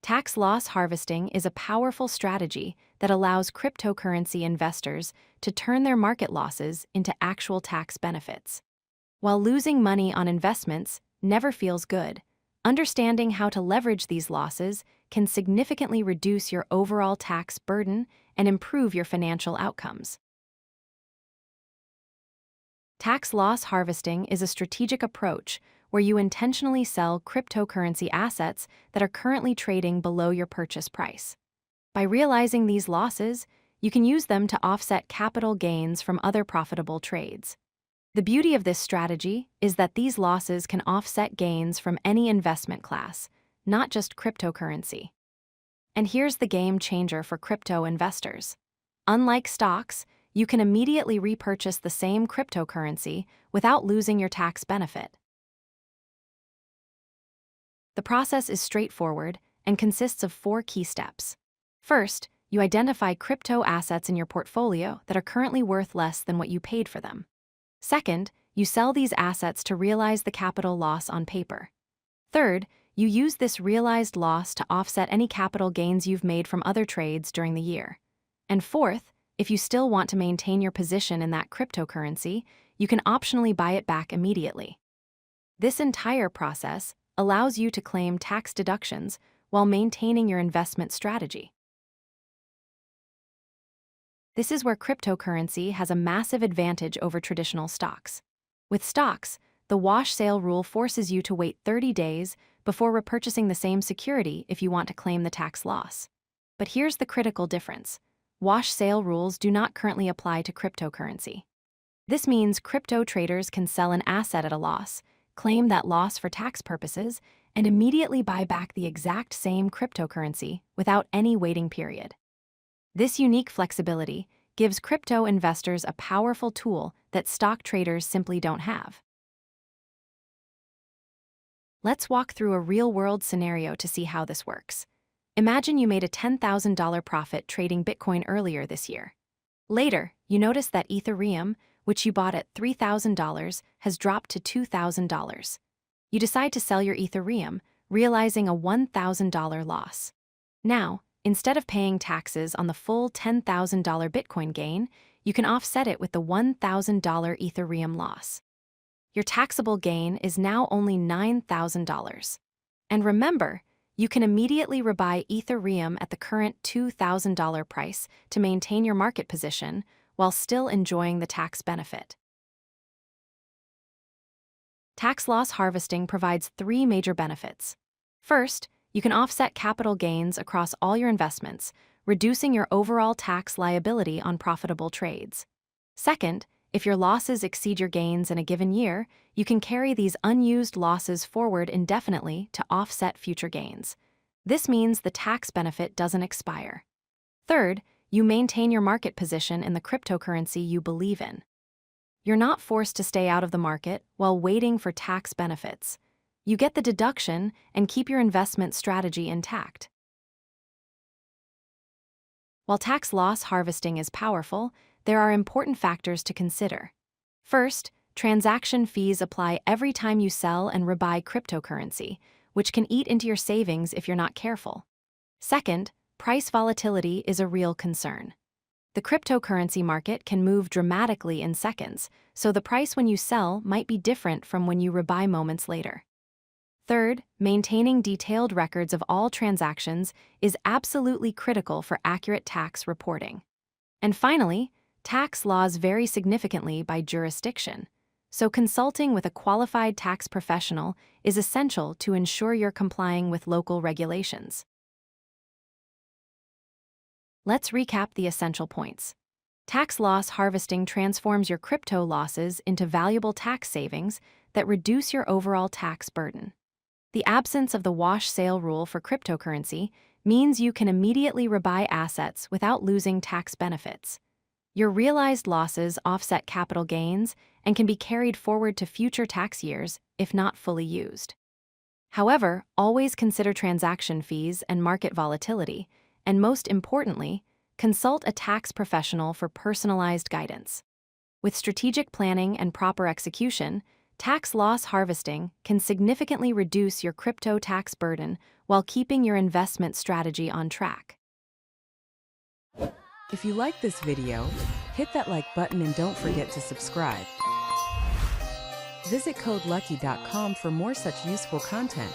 Tax loss harvesting is a powerful strategy that allows cryptocurrency investors to turn their market losses into actual tax benefits. While losing money on investments never feels good, understanding how to leverage these losses can significantly reduce your overall tax burden and improve your financial outcomes. Tax loss harvesting is a strategic approach where you intentionally sell cryptocurrency assets that are currently trading below your purchase price. By realizing these losses, you can use them to offset capital gains from other profitable trades. The beauty of this strategy is that these losses can offset gains from any investment class, not just cryptocurrency. And here's the game changer for crypto investors. Unlike stocks, you can immediately repurchase the same cryptocurrency without losing your tax benefit. The process is straightforward and consists of 4 key steps. First, you identify crypto assets in your portfolio that are currently worth less than what you paid for them. Second, you sell these assets to realize the capital loss on paper. Third, you use this realized loss to offset any capital gains you've made from other trades during the year. And fourth, if you still want to maintain your position in that cryptocurrency, you can optionally buy it back immediately. This entire process allows you to claim tax deductions while maintaining your investment strategy. This is where cryptocurrency has a massive advantage over traditional stocks. With stocks, the wash sale rule forces you to wait 30 days before repurchasing the same security if you want to claim the tax loss. But here's the critical difference. Wash sale rules do not currently apply to cryptocurrency. This means crypto traders can sell an asset at a loss, claim that loss for tax purposes, and immediately buy back the exact same cryptocurrency without any waiting period. This unique flexibility gives crypto investors a powerful tool that stock traders simply don't have. Let's walk through a real-world scenario to see how this works. Imagine you made a $10,000 profit trading Bitcoin earlier this year. Later, you notice that Ethereum, which you bought at $3,000, has dropped to $2,000. You decide to sell your Ethereum, realizing a $1,000 loss. Now, instead of paying taxes on the full $10,000 Bitcoin gain, you can offset it with the $1,000 Ethereum loss. Your taxable gain is now only $9,000. And remember, you can immediately rebuy Ethereum at the current $2,000 price to maintain your market position while still enjoying the tax benefit. Tax loss harvesting provides 3 major benefits. First, you can offset capital gains across all your investments, reducing your overall tax liability on profitable trades. Second, if your losses exceed your gains in a given year, you can carry these unused losses forward indefinitely to offset future gains. This means the tax benefit doesn't expire. Third, you maintain your market position in the cryptocurrency you believe in. You're not forced to stay out of the market while waiting for tax benefits. You get the deduction and keep your investment strategy intact. While tax loss harvesting is powerful, there are important factors to consider. First, transaction fees apply every time you sell and rebuy cryptocurrency, which can eat into your savings if you're not careful. Second, price volatility is a real concern. The cryptocurrency market can move dramatically in seconds, so the price when you sell might be different from when you rebuy moments later. Third, maintaining detailed records of all transactions is absolutely critical for accurate tax reporting. And finally, tax laws vary significantly by jurisdiction, so consulting with a qualified tax professional is essential to ensure you're complying with local regulations. Let's recap the essential points. Tax loss harvesting transforms your crypto losses into valuable tax savings that reduce your overall tax burden. The absence of the wash sale rule for cryptocurrency means you can immediately rebuy assets without losing tax benefits. Your realized losses offset capital gains and can be carried forward to future tax years if not fully used. However, always consider transaction fees and market volatility, and most importantly, consult a tax professional for personalized guidance. With strategic planning and proper execution, tax loss harvesting can significantly reduce your crypto tax burden while keeping your investment strategy on track. If you like this video, hit that like button and don't forget to subscribe. Visit codelucky.com for more such useful content.